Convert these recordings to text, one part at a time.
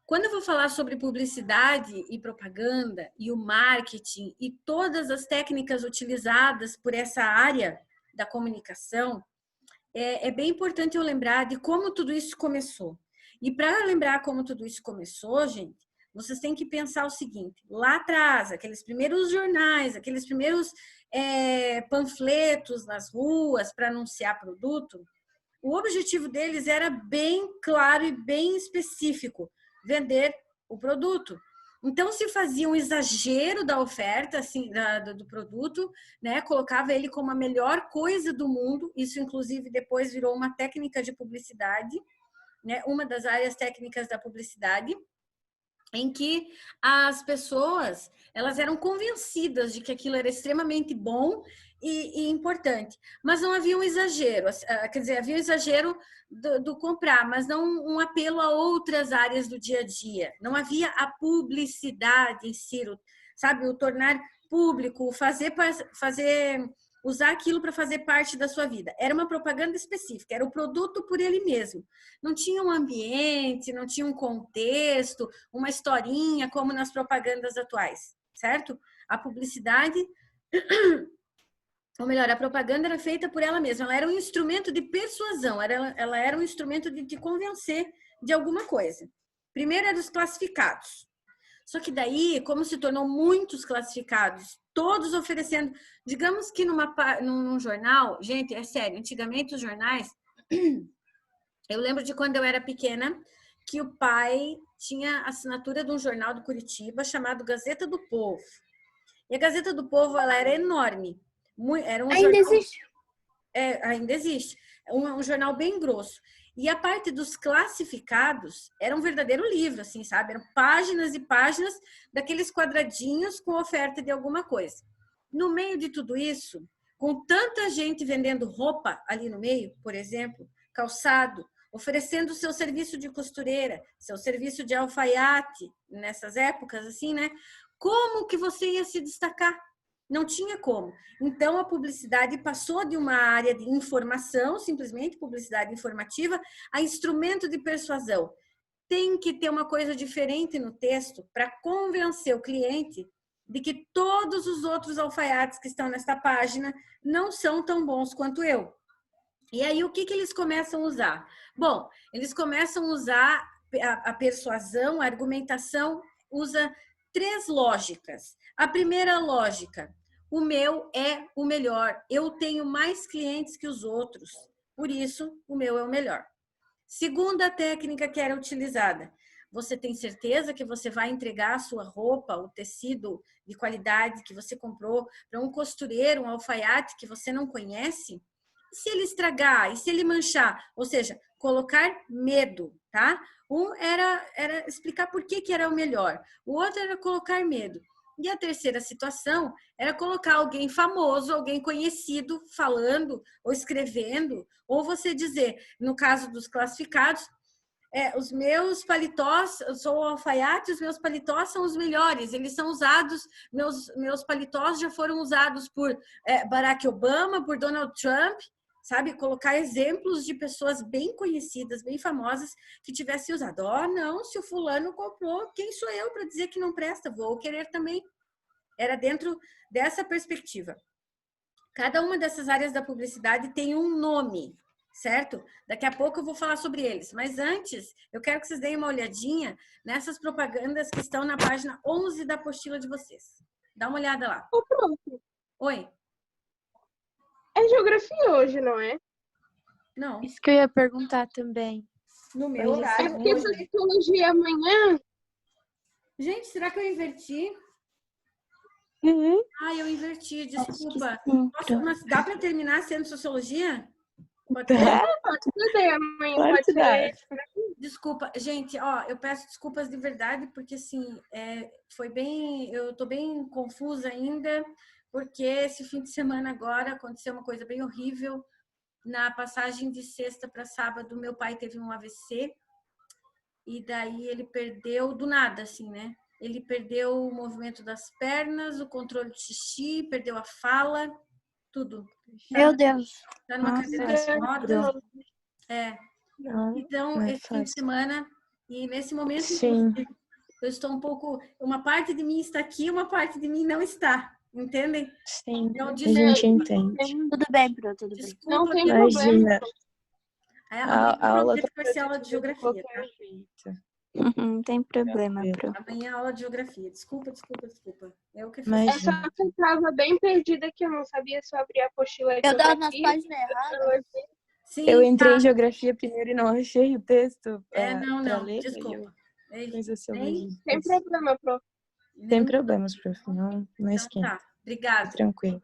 Quando eu vou falar sobre publicidade e propaganda e o marketing e todas as técnicas utilizadas por essa área da comunicação, é bem importante eu lembrar de como tudo isso começou. E para lembrar como tudo isso começou, gente, vocês têm que pensar o seguinte: lá atrás, aqueles primeiros jornais, aqueles primeiros panfletos nas ruas para anunciar produto, o objetivo deles era bem claro e bem específico: vender o produto. Então, se fazia um exagero da oferta, assim, do produto, né? Colocava ele como a melhor coisa do mundo. Isso, inclusive, depois virou uma técnica de publicidade, né? Uma das áreas técnicas da publicidade, em que as pessoas elas eram convencidas de que aquilo era extremamente bom e importante, mas não havia um exagero, quer dizer, havia um exagero do comprar, mas não um apelo a outras áreas do dia a dia. Não havia a publicidade em si, sabe, o tornar público, fazer usar aquilo para fazer parte da sua vida. Era uma propaganda específica, era o produto por ele mesmo. Não tinha um ambiente, não tinha um contexto, uma historinha como nas propagandas atuais, certo? A publicidade, ou melhor, a propaganda era feita por ela mesma, ela era um instrumento de persuasão, ela era um instrumento de te convencer de alguma coisa. Primeiro eram os classificados. Só que daí, como se tornou muitos classificados, todos oferecendo, digamos que num jornal, gente, é sério, antigamente os jornais, eu lembro de quando eu era pequena, que o pai tinha assinatura de um jornal do Curitiba chamado Gazeta do Povo. E a Gazeta do Povo, ela era enorme. Era um Ainda jornal, existe? ainda existe. Um jornal bem grosso. E a parte dos classificados era um verdadeiro livro, assim, sabe? Eram páginas e páginas daqueles quadradinhos com oferta de alguma coisa. No meio de tudo isso, com tanta gente vendendo roupa ali no meio, por exemplo, calçado, oferecendo seu serviço de costureira, seu serviço de alfaiate, nessas épocas, assim, né? Como que você ia se destacar? Não tinha como. Então, a publicidade passou de uma área de informação, simplesmente publicidade informativa, a instrumento de persuasão. Tem que ter uma coisa diferente no texto para convencer o cliente de que todos os outros alfaiates que estão nesta página não são tão bons quanto eu. E aí, o que eles começam a usar? Bom, eles começam a usar a persuasão, a argumentação, usa 3 lógicas. A primeira lógica: o meu é o melhor, eu tenho mais clientes que os outros, por isso o meu é o melhor. Segunda técnica que era utilizada: você tem certeza que você vai entregar a sua roupa, o tecido de qualidade que você comprou para um costureiro, um alfaiate que você não conhece? E se ele estragar? E se ele manchar? Ou seja, colocar medo, tá? Um era explicar por que era o melhor. O outro era colocar medo. E a terceira situação era colocar alguém famoso, alguém conhecido falando ou escrevendo, ou você dizer, no caso dos classificados, os meus paletós, eu sou alfaiate, os meus paletós são os melhores, eles são usados, meus paletós já foram usados por Barack Obama, por Donald Trump, sabe? Colocar exemplos de pessoas bem conhecidas, bem famosas, que tivessem usado. Não, se o fulano comprou, quem sou eu para dizer que não presta? Vou querer também. Era dentro dessa perspectiva. Cada uma dessas áreas da publicidade tem um nome, certo? Daqui a pouco eu vou falar sobre eles. Mas antes, eu quero que vocês deem uma olhadinha nessas propagandas que estão na página 11 da apostila de vocês. Dá uma olhada lá. Pronto. Oi? É geografia hoje, não é? Não. Isso que eu ia perguntar também. No meu Hoje é horário. É porque segunda. sociologia amanhã. Gente, será que eu inverti? Uhum. Eu inverti, desculpa. Mas dá para terminar sendo sociologia? Pode ser? Tudo bem, amanhã Pode pode dar. ser. Desculpa, gente, eu peço desculpas de verdade, porque assim, foi bem, eu tô bem confusa ainda, porque esse fim de semana agora aconteceu uma coisa bem horrível. Na passagem de sexta para sábado, meu pai teve um AVC, e daí ele perdeu do nada, assim, né? Ele perdeu o movimento das pernas, o controle de xixi, perdeu a fala, tudo. Meu Deus. Tá numa Nossa, cadeira de sério? rodas. Não, Então, não é esse fim de fácil. semana, E nesse momento, Sim. inclusive, eu estou um pouco... Uma parte de mim está aqui, uma parte de mim não está. Entendem? Sim, Então, a gente entende. Tudo bem, Pro, tudo bem. desculpa. Não tem Imagina, Amanhã eu a aula prometo tá que vai ser aula de de geografia, qualquer tá? jeito. Não tem problema, Pro. Amanhã é aula de geografia. Desculpa. Eu que fiz. É só Imagina. que eu tava bem perdida que eu não sabia se eu abria a apostila de Eu tava nas geografia. páginas erradas. Sim, Eu entrei tá. em geografia primeiro e não achei o texto pra Não, ler. desculpa. Coisas Nem, Sem problema, prof. Sem problemas, prof. Não Então esquenta. tá, obrigada. Tranquilo.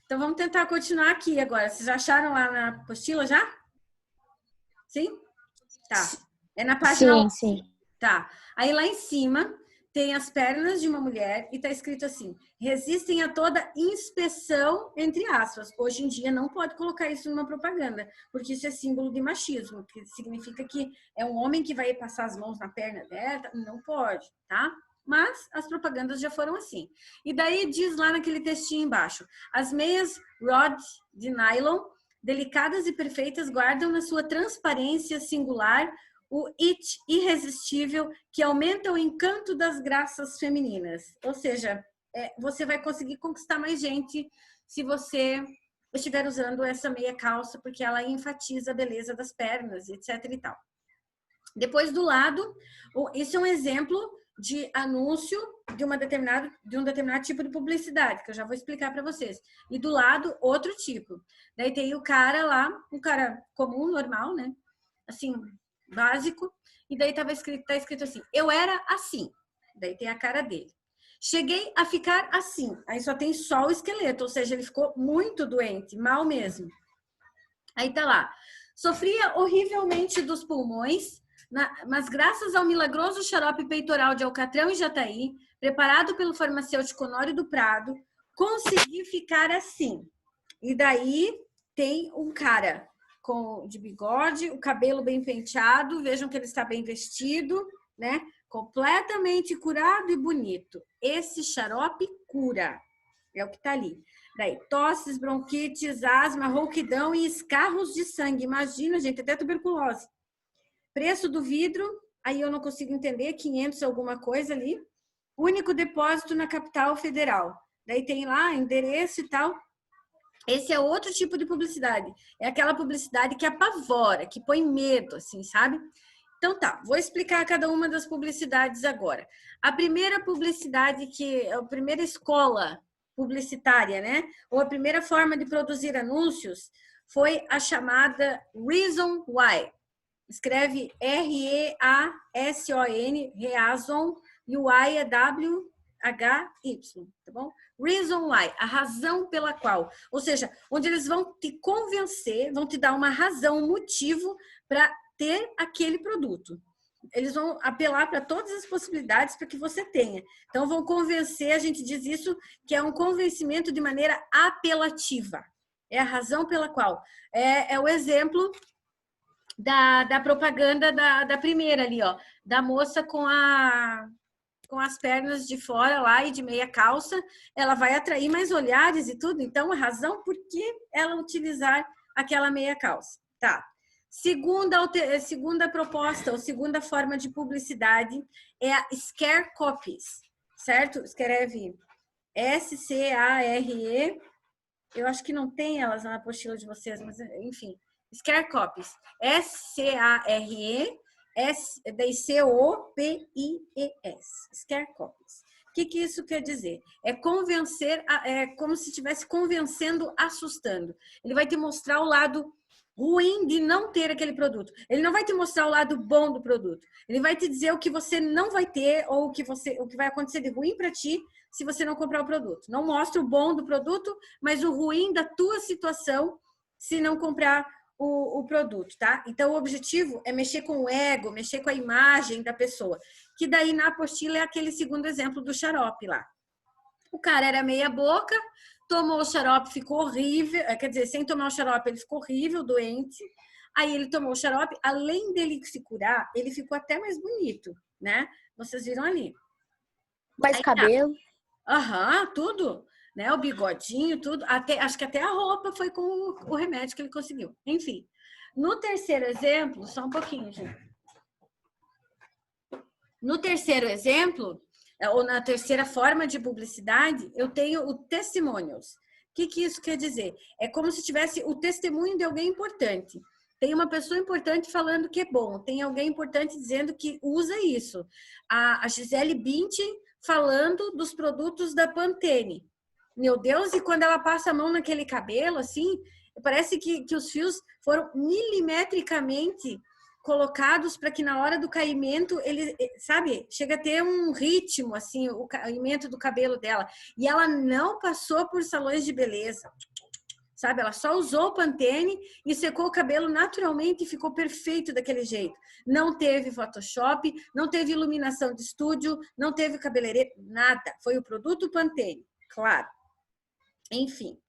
Então vamos tentar continuar aqui agora. Vocês acharam lá na apostila já? Sim? Tá. É na página... Sim. Tá. Aí lá em cima tem as pernas de uma mulher e tá escrito assim: resistem a toda inspeção, entre aspas. Hoje em dia não pode colocar isso numa propaganda, porque isso é símbolo de machismo, que significa que é um homem que vai passar as mãos na perna dela. Não pode, tá? Mas as propagandas já foram assim. E daí diz lá naquele textinho embaixo: as meias Rod de nylon, delicadas e perfeitas, guardam na sua transparência singular o it irresistível que aumenta o encanto das graças femininas. Ou seja, você vai conseguir conquistar mais gente se você estiver usando essa meia calça, porque ela enfatiza a beleza das pernas, etc e tal. Depois do lado, isso é um exemplo de anúncio de um determinado tipo de publicidade, que eu já vou explicar para vocês. E do lado, outro tipo. Daí tem o cara lá, um cara comum, normal, né? Assim, básico, e daí tá escrito assim: eu era assim. Daí tem a cara dele. Cheguei a ficar assim. Aí só tem só o esqueleto, ou seja, ele ficou muito doente, mal mesmo. Aí tá lá: sofria horrivelmente dos pulmões, mas graças ao milagroso xarope peitoral de alcatrão e jataí, preparado pelo farmacêutico Honório do Prado, consegui ficar assim. E daí tem um cara de bigode, o cabelo bem penteado, vejam que ele está bem vestido, né? Completamente curado e bonito. Esse xarope cura, é o que está ali. Daí, tosses, bronquites, asma, rouquidão e escarros de sangue. Imagina, gente, até tuberculose. Preço do vidro, aí eu não consigo entender, 500 alguma coisa ali. Único depósito na capital federal. Daí tem lá endereço e tal. Esse é outro tipo de publicidade. É aquela publicidade que apavora, que põe medo, assim, sabe? Então tá, vou explicar cada uma das publicidades agora. A primeira publicidade, a primeira escola publicitária, né? Ou a primeira forma de produzir anúncios foi a chamada Reason Why. Escreve R-E-A-S-O-N, Reason, e o Y é W-H-Y, tá bom? Reason why, a razão pela qual. Ou seja, onde eles vão te convencer, vão te dar uma razão, um motivo para ter aquele produto. Eles vão apelar para todas as possibilidades para que você tenha. Então, vão convencer, a gente diz isso, que é um convencimento de maneira apelativa. É a razão pela qual. É o exemplo da propaganda da primeira ali, ó. Da moça com as pernas de fora lá e de meia calça, ela vai atrair mais olhares e tudo. Então, a razão por que ela utilizar aquela meia calça. Tá. Segunda proposta, ou segunda forma de publicidade é a Scare Copies, certo? Escreve S-C-A-R-E. Eu acho que não tem elas na apostila de vocês, mas enfim. Scare Copies. S-C-A-R-E. C-O-P-I-E-S. Scare Copies. O que isso quer dizer? É convencer, é como se estivesse convencendo, assustando. Ele vai te mostrar o lado ruim de não ter aquele produto. Ele não vai te mostrar o lado bom do produto. Ele vai te dizer o que você não vai ter ou o que vai acontecer de ruim para ti se você não comprar o produto. Não mostra o bom do produto, mas o ruim da tua situação se não comprar o produto, tá? Então, o objetivo é mexer com o ego, mexer com a imagem da pessoa. Que daí, na apostila, é aquele segundo exemplo do xarope lá. O cara era meia boca, tomou o xarope, ficou horrível. Quer dizer, sem tomar o xarope, ele ficou horrível, doente. Aí, ele tomou o xarope. Além dele se curar, ele ficou até mais bonito, né? Vocês viram ali. Mais cabelo. Aham, tudo. Né, o bigodinho, tudo, acho que até a roupa foi com o remédio que ele conseguiu. Enfim, no terceiro exemplo, só um pouquinho, gente. No terceiro exemplo, ou na terceira forma de publicidade, eu tenho o testimonials. O que isso quer dizer? É como se tivesse o testemunho de alguém importante. Tem uma pessoa importante falando que é bom, tem alguém importante dizendo que usa isso. A Gisele Bündchen falando dos produtos da Pantene. Meu Deus, e quando ela passa a mão naquele cabelo, assim, parece que os fios foram milimetricamente colocados para que na hora do caimento, ele, sabe, chega a ter um ritmo, assim, o caimento do cabelo dela. E ela não passou por salões de beleza, sabe? Ela só usou o Pantene e secou o cabelo naturalmente e ficou perfeito daquele jeito. Não teve Photoshop, não teve iluminação de estúdio, não teve cabeleireiro, nada. Foi o produto Pantene, claro. Enfim.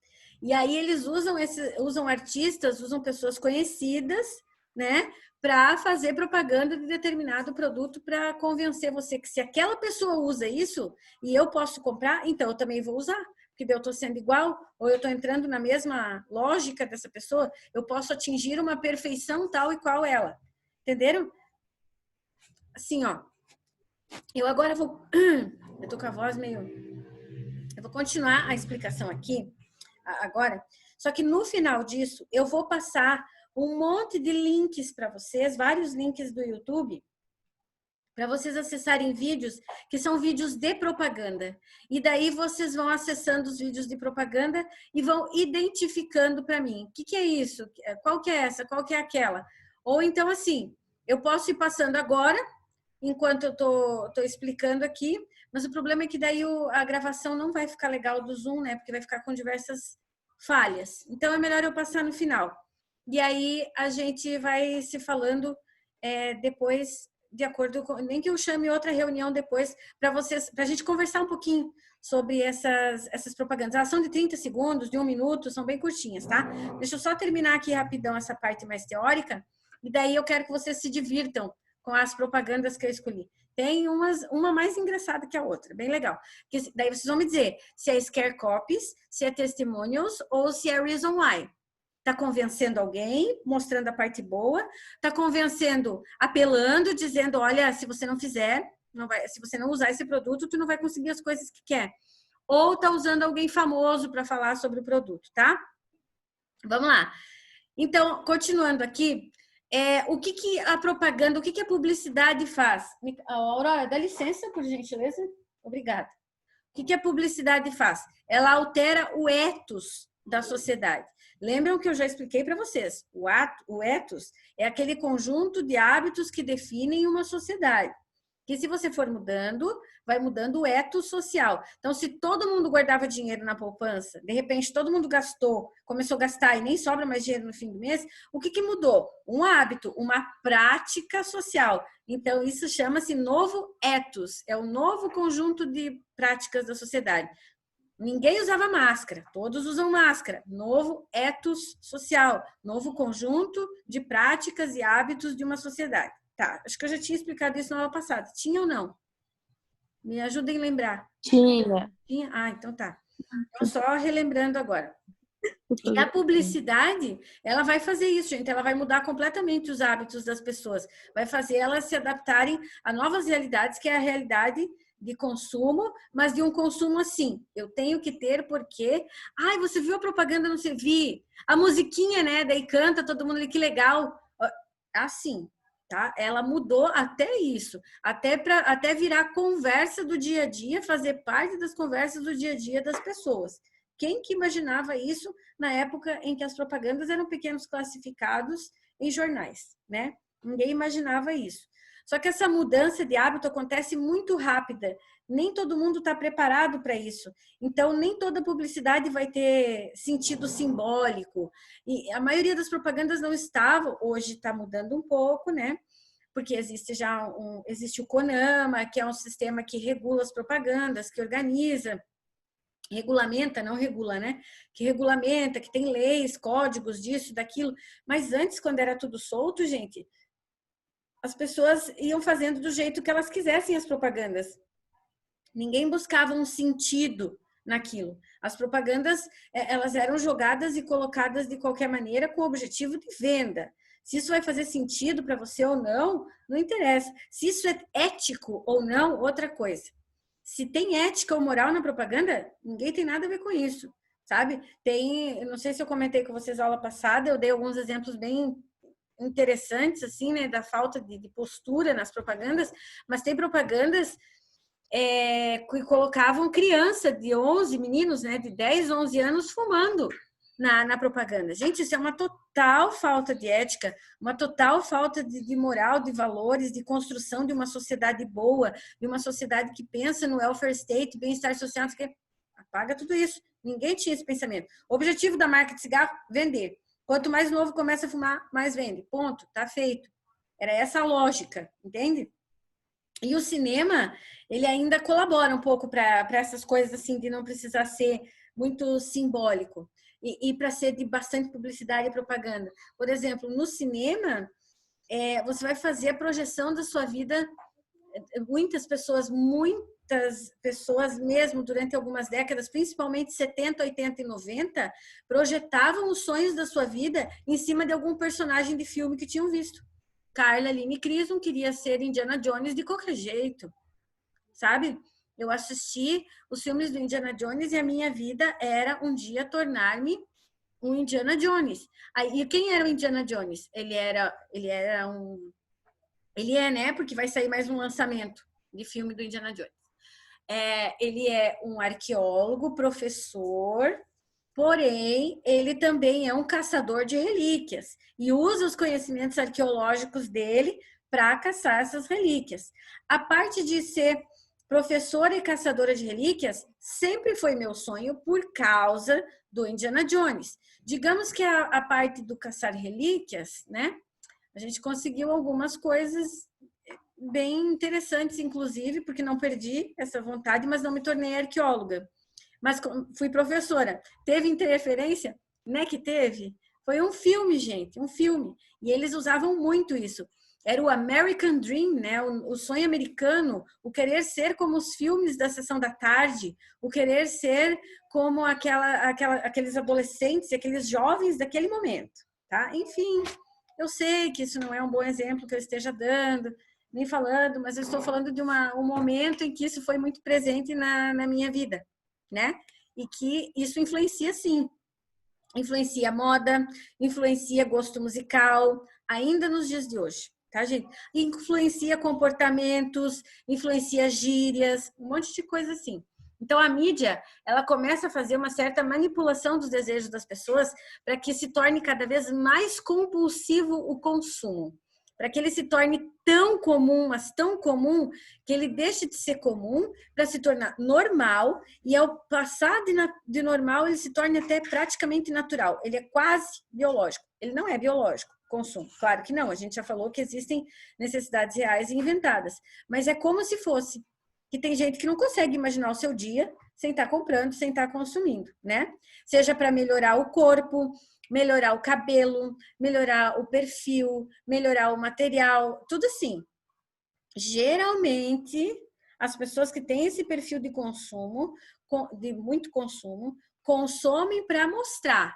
E aí eles usam artistas, usam pessoas conhecidas, né? Para fazer propaganda de determinado produto para convencer você que se aquela pessoa usa isso e eu posso comprar, então eu também vou usar. Porque eu estou sendo igual, ou eu estou entrando na mesma lógica dessa pessoa, eu posso atingir uma perfeição tal e qual ela. Entenderam? Assim, ó. Eu agora vou... Eu tô com a voz meio... Eu vou continuar a explicação aqui, agora. Só que no final disso, eu vou passar um monte de links para vocês, vários links do YouTube, para vocês acessarem vídeos que são vídeos de propaganda. E daí vocês vão acessando os vídeos de propaganda e vão identificando para mim. O que é isso? Qual que é essa? Qual que é aquela? Ou então, assim, eu posso ir passando agora, enquanto eu tô explicando aqui, mas o problema é que daí a gravação não vai ficar legal do Zoom, né? Porque vai ficar com diversas falhas. Então, é melhor eu passar no final. E aí, a gente vai se falando depois, de acordo com... Nem que eu chame outra reunião depois, para a gente conversar um pouquinho sobre essas propagandas. Elas são de 30 segundos, de 1 minuto, são bem curtinhas, tá? Deixa eu só terminar aqui rapidão essa parte mais teórica, e daí eu quero que vocês se divirtam com as propagandas que eu escolhi. Tem uma mais engraçada que a outra, bem legal. Porque daí vocês vão me dizer se é scare copies, se é testimonials ou se é reason why. Tá convencendo alguém, mostrando a parte boa, tá convencendo, apelando, dizendo, olha, se você não fizer, se você não usar esse produto, tu não vai conseguir as coisas que quer. Ou tá usando alguém famoso para falar sobre o produto, tá? Vamos lá. Então, continuando aqui, o que a propaganda, o que a publicidade faz? Aurora, dá licença, por gentileza. Obrigada. O que a publicidade faz? Ela altera o ethos da sociedade. Lembram que eu já expliquei para vocês? O ethos é aquele conjunto de hábitos que definem uma sociedade. Que se você for mudando, vai mudando o ethos social. Então, se todo mundo guardava dinheiro na poupança, de repente todo mundo gastou, começou a gastar e nem sobra mais dinheiro no fim do mês, o que mudou? Um hábito, uma prática social. Então, isso chama-se novo ethos. É o novo conjunto de práticas da sociedade. Ninguém usava máscara, todos usam máscara. Novo ethos social, novo conjunto de práticas e hábitos de uma sociedade. Tá, acho que eu já tinha explicado isso na aula passada. Tinha ou não? Me ajudem a lembrar. Tinha. Tinha? Ah, então tá. Então, só relembrando agora. E a publicidade, ela vai fazer isso, gente. Ela vai mudar completamente os hábitos das pessoas. Vai fazer elas se adaptarem a novas realidades, que é a realidade de consumo, mas de um consumo assim. Eu tenho que ter porque... Ai, você viu a propaganda? Não sei. Vi. A musiquinha, né? Daí canta todo mundo ali, que legal. Assim, tá? Ela mudou até isso. Até virar conversa do dia a dia, fazer parte das conversas do dia a dia das pessoas. Quem que imaginava isso na época em que as propagandas eram pequenos classificados em jornais, né? Ninguém imaginava isso. Só que essa mudança de hábito acontece muito rápida. Nem todo mundo está preparado para isso. Então, nem toda publicidade vai ter sentido simbólico. E a maioria das propagandas não estava. Hoje está mudando um pouco, né? Porque existe o CONAMA, que é um sistema que regula as propagandas, que organiza, regulamenta, não regula, né? Que regulamenta, que tem leis, códigos disso, daquilo. Mas antes, quando era tudo solto, gente, as pessoas iam fazendo do jeito que elas quisessem as propagandas. Ninguém buscava um sentido naquilo. As propagandas, elas eram jogadas e colocadas de qualquer maneira com o objetivo de venda. Se isso vai fazer sentido para você ou não, não interessa. Se isso é ético ou não, outra coisa. Se tem ética ou moral na propaganda, ninguém tem nada a ver com isso, sabe? Eu não sei se eu comentei com vocês na aula passada, eu dei alguns exemplos bem interessantes, assim, né, da falta de postura nas propagandas, mas tem propagandas que colocavam criança de 11, meninos, né, de 10, 11 anos fumando na propaganda. Gente, isso é uma total falta de ética, uma total falta de moral, de valores, de construção de uma sociedade boa, de uma sociedade que pensa no welfare state, bem-estar social, que apaga tudo isso. Ninguém tinha esse pensamento. O objetivo da marca de cigarro, vender. Quanto mais novo começa a fumar, mais vende. Ponto, tá feito. Era essa a lógica, entende? E o cinema, ele ainda colabora um pouco para essas coisas assim, de não precisar ser muito simbólico e para ser de bastante publicidade e propaganda. Por exemplo, no cinema, você vai fazer a projeção da sua vida. Muitas pessoas mesmo, durante algumas décadas, principalmente 70, 80 e 90, projetavam os sonhos da sua vida em cima de algum personagem de filme que tinham visto. Carla Aline Crisson queria ser Indiana Jones de qualquer jeito, sabe? Eu assisti os filmes do Indiana Jones e a minha vida era um dia tornar-me um Indiana Jones. E quem era o Indiana Jones? Ele é, né? Porque vai sair mais um lançamento de filme do Indiana Jones. Ele é um arqueólogo, professor, porém, ele também é um caçador de relíquias e usa os conhecimentos arqueológicos dele para caçar essas relíquias. A parte de ser professora e caçadora de relíquias sempre foi meu sonho por causa do Indiana Jones. Digamos que a parte do caçar relíquias, né? A gente conseguiu algumas coisas bem interessantes, inclusive, porque não perdi essa vontade, mas não me tornei arqueóloga. Mas fui professora. Teve interferência? Né que teve? Foi um filme, gente, um filme. E eles usavam muito isso. Era o American Dream, né? O sonho americano, o querer ser como os filmes da sessão da tarde, o querer ser como aqueles adolescentes, aqueles jovens daquele momento, tá? Enfim, eu sei que isso não é um bom exemplo que eu esteja dando, nem falando, mas eu estou falando de um momento em que isso foi muito presente na minha vida, né? E que isso influencia, sim. Influencia moda, influencia gosto musical, ainda nos dias de hoje, tá, gente? Influencia comportamentos, influencia gírias, um monte de coisa assim. Então, a mídia, ela começa a fazer uma certa manipulação dos desejos das pessoas para que se torne cada vez mais compulsivo o consumo. Para que ele se torne tão comum, mas tão comum, que ele deixe de ser comum para se tornar normal, e ao passar de normal, ele se torna até praticamente natural. Ele é quase biológico. Ele não é biológico, consumo. Claro que não, a gente já falou que existem necessidades reais e inventadas, mas é como se fosse. Que tem gente que não consegue imaginar o seu dia sem estar comprando, sem estar consumindo, né? Seja para melhorar o corpo, melhorar o cabelo, melhorar o perfil, melhorar o material, tudo assim. Geralmente, as pessoas que têm esse perfil de consumo, de muito consumo, consomem para mostrar.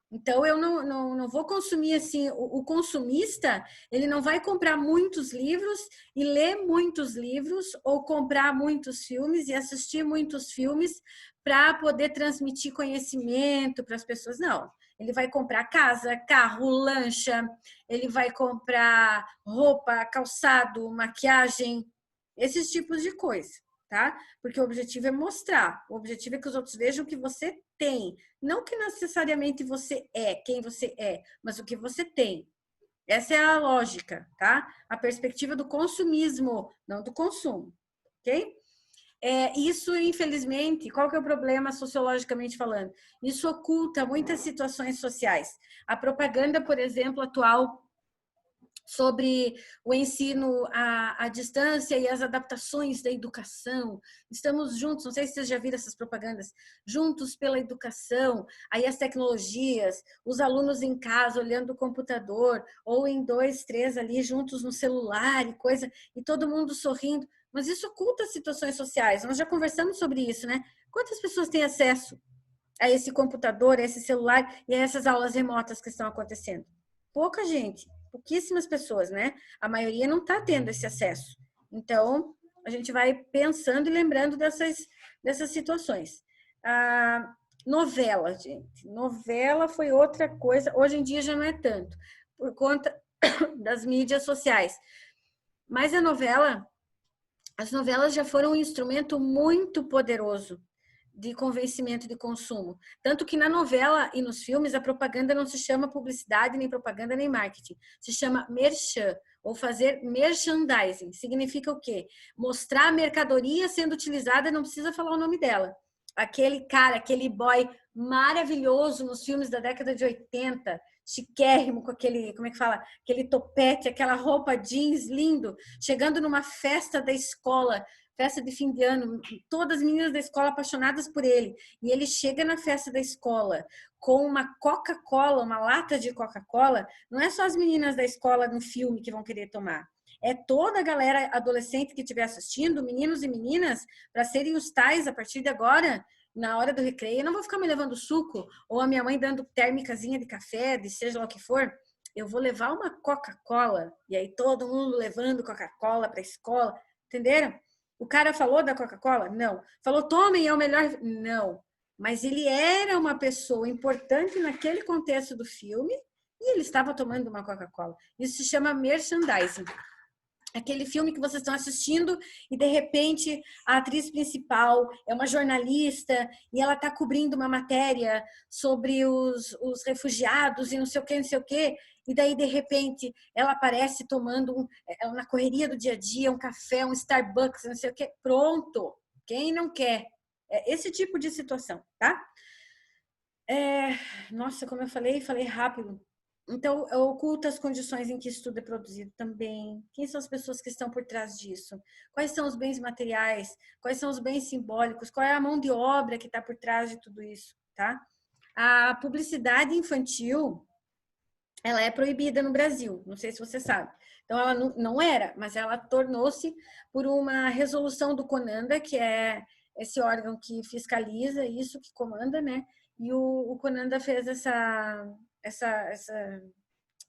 Então, eu não vou consumir assim. O consumista, ele não vai comprar muitos livros e ler muitos livros ou comprar muitos filmes e assistir muitos filmes para poder transmitir conhecimento para as pessoas. Não. Ele vai comprar casa, carro, lancha, ele vai comprar roupa, calçado, maquiagem, esses tipos de coisa, tá? Porque o objetivo é mostrar, o objetivo é que os outros vejam o que você tem, não que necessariamente você é, quem você é, mas o que você tem. Essa é a lógica, tá? A perspectiva do consumismo, não do consumo, ok? Isso, infelizmente, qual que é o problema sociologicamente falando? Isso oculta muitas situações sociais. A propaganda, por exemplo, atual sobre o ensino à distância e as adaptações da educação. Estamos juntos, não sei se vocês já viram essas propagandas, juntos pela educação, aí as tecnologias, os alunos em casa olhando o computador, ou em 2, 3 ali juntos no celular e coisa, e todo mundo sorrindo. Mas isso oculta situações sociais. Nós já conversamos sobre isso, né? Quantas pessoas têm acesso a esse computador, a esse celular e a essas aulas remotas que estão acontecendo? Pouca gente. pouquíssimas pessoas, né? A maioria não está tendo esse acesso. Então, a gente vai pensando e lembrando dessas situações. Novela, gente. Novela foi outra coisa. Hoje em dia já não é tanto, por conta das mídias sociais. Mas as novelas já foram um instrumento muito poderoso de convencimento de consumo. Tanto que na novela e nos filmes a propaganda não se chama publicidade, nem propaganda, nem marketing. Se chama merchan, ou fazer merchandising. Significa o quê? Mostrar a mercadoria sendo utilizada, não precisa falar o nome dela. Aquele cara, aquele boy maravilhoso nos filmes da década de 80, chiquérrimo, com aquele, como é que fala? Aquele topete, aquela roupa jeans lindo, chegando numa festa da escola, festa de fim de ano, todas as meninas da escola apaixonadas por ele. E ele chega na festa da escola com uma Coca-Cola, uma lata de Coca-Cola. Não é só as meninas da escola no filme que vão querer tomar. É toda a galera adolescente que estiver assistindo, meninos e meninas, para serem os tais a partir de agora, na hora do recreio. Eu não vou ficar me levando suco ou a minha mãe dando térmicazinha de café, de seja lá o que for. Eu vou levar uma Coca-Cola. E aí todo mundo levando Coca-Cola para a escola. Entenderam? O cara falou da Coca-Cola? Não. Falou, tomem, é o melhor? Não. Mas ele era uma pessoa importante naquele contexto do filme e ele estava tomando uma Coca-Cola. Isso se chama merchandising. Aquele filme que vocês estão assistindo e, de repente, a atriz principal é uma jornalista e ela está cobrindo uma matéria sobre os refugiados e não sei o que, não sei o que. E daí, de repente, ela aparece tomando, na correria do dia a dia, um café, um Starbucks, não sei o que. Pronto! Quem não quer? É esse tipo de situação, tá? Nossa, como eu falei rápido. Então, oculta as condições em que isso tudo é produzido também. Quem são as pessoas que estão por trás disso? Quais são os bens materiais? Quais são os bens simbólicos? Qual é a mão de obra que está por trás de tudo isso, tá? A publicidade infantil, ela é proibida no Brasil, não sei se você sabe. Então, ela não era, mas ela tornou-se por uma resolução do CONANDA, que é esse órgão que fiscaliza isso, que comanda, né? E o CONANDA fez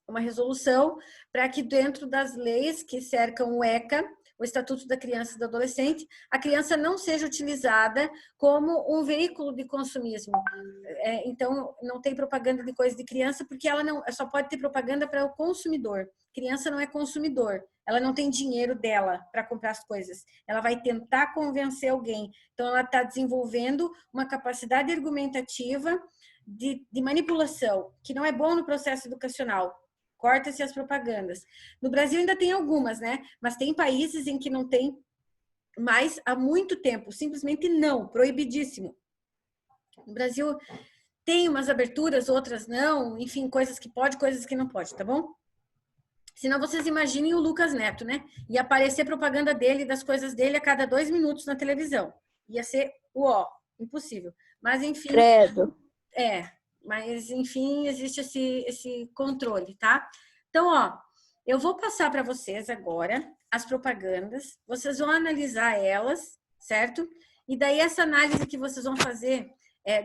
uma resolução para que dentro das leis que cercam o ECA, o Estatuto da Criança e do Adolescente, a criança não seja utilizada como um veículo de consumismo. Então, não tem propaganda de coisa de criança, porque ela só pode ter propaganda para o consumidor. Criança não é consumidor, ela não tem dinheiro dela para comprar as coisas. Ela vai tentar convencer alguém. Então, ela está desenvolvendo uma capacidade argumentativa de manipulação, que não é bom no processo educacional. Corta-se as propagandas. No Brasil ainda tem algumas, né? Mas tem países em que não tem mais há muito tempo. Simplesmente não, proibidíssimo. No Brasil tem umas aberturas, outras não. Enfim, coisas que pode, coisas que não pode, tá bom? Senão vocês imaginem o Lucas Neto, né? Ia aparecer propaganda dele, das coisas dele a cada 2 minutos na televisão. Ia ser impossível. Mas enfim... Credo. Mas enfim, existe esse controle, tá? Então, eu vou passar para vocês agora as propagandas, vocês vão analisar elas, certo? E daí essa análise que vocês vão fazer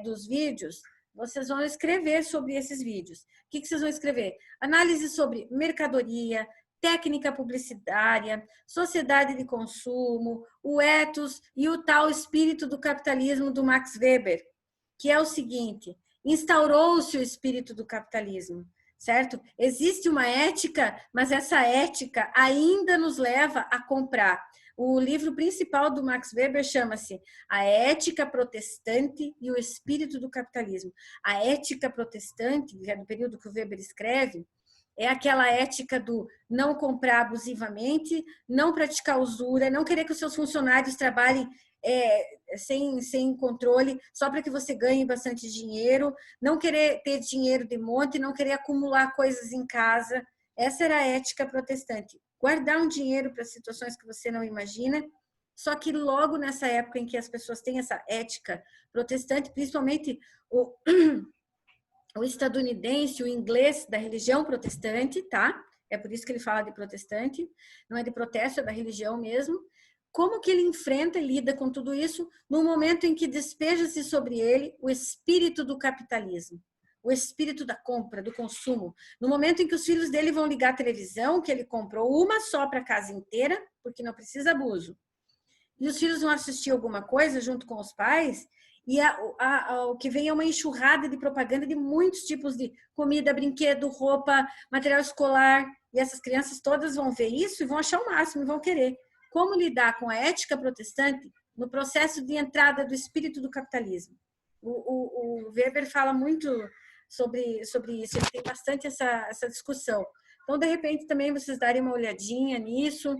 dos vídeos, vocês vão escrever sobre esses vídeos. O que vocês vão escrever? Análise sobre mercadoria, técnica publicitária, sociedade de consumo, o ethos e o tal espírito do capitalismo do Max Weber, que é o seguinte: instaurou-se o espírito do capitalismo, certo? Existe uma ética, mas essa ética ainda nos leva a comprar. O livro principal do Max Weber chama-se A Ética Protestante e o Espírito do Capitalismo. A ética protestante, que é do período que o Weber escreve, é aquela ética do não comprar abusivamente, não praticar usura, não querer que os seus funcionários trabalhem sem controle, só para que você ganhe bastante dinheiro, não querer ter dinheiro de monte, não querer acumular coisas em casa. Essa era a ética protestante. Guardar um dinheiro para situações que você não imagina. Só que logo nessa época em que as pessoas têm essa ética protestante, principalmente o estadunidense, o inglês da religião protestante, tá? É por isso que ele fala de protestante, não é de protesto, é da religião mesmo. Como que ele enfrenta e lida com tudo isso no momento em que despeja-se sobre ele o espírito do capitalismo? o espírito da compra, do consumo. No momento em que os filhos dele vão ligar a televisão, que ele comprou uma só para a casa inteira, porque não precisa abuso, e os filhos vão assistir alguma coisa junto com os pais, e o que vem é uma enxurrada de propaganda de muitos tipos de comida, brinquedo, roupa, material escolar, e essas crianças todas vão ver isso e vão achar o máximo e vão querer. Como lidar com a ética protestante no processo de entrada do espírito do capitalismo? O Weber fala muito sobre isso, ele tem bastante essa discussão. Então, de repente, também vocês darem uma olhadinha nisso,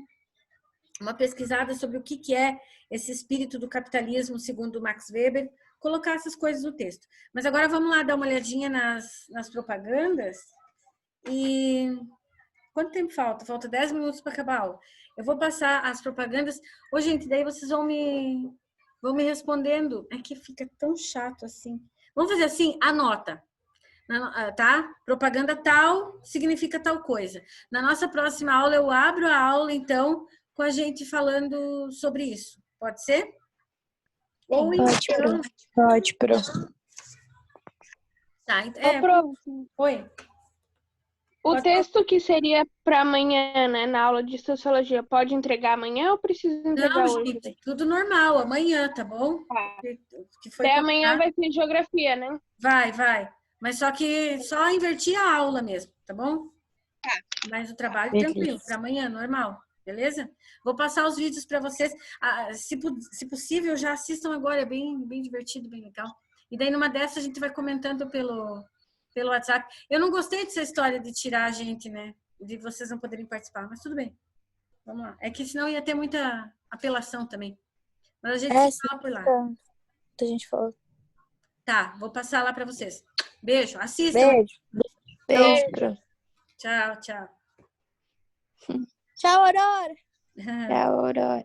uma pesquisada sobre o que é esse espírito do capitalismo, segundo Max Weber, colocar essas coisas no texto. Mas agora vamos lá dar uma olhadinha nas propagandas. E quanto tempo falta? Falta 10 minutos para acabar a aula. Eu vou passar as propagandas. Ô, gente, daí vocês vão me respondendo. É que fica tão chato assim. Vamos fazer assim, anota. Tá? Propaganda tal significa tal coisa. Na nossa próxima aula, eu abro a aula, então, com a gente falando sobre isso. Pode ser? Ou então... Pode, Pro. Tá, então, Oi. O texto que seria para amanhã, né, na aula de sociologia, pode entregar amanhã ou precisa entregar hoje? Gente, tudo normal, amanhã, tá bom? Até amanhã vai ser geografia, né? Vai. Mas só invertir a aula mesmo, tá bom? Mas o trabalho tranquilo, para amanhã, normal, beleza? Vou passar os vídeos para vocês. Se possível, já assistam agora, é bem divertido, bem legal. E daí, numa dessas, a gente vai comentando pelo WhatsApp. Eu não gostei dessa história de tirar a gente, né? De vocês não poderem participar, mas tudo bem. Vamos lá. É que senão ia ter muita apelação também. Mas a gente se fala por lá. A gente fala. Tá, vou passar lá para vocês. Beijo, assistam. Beijo. Tchau. Tchau, Aurora. Tchau, Aurora.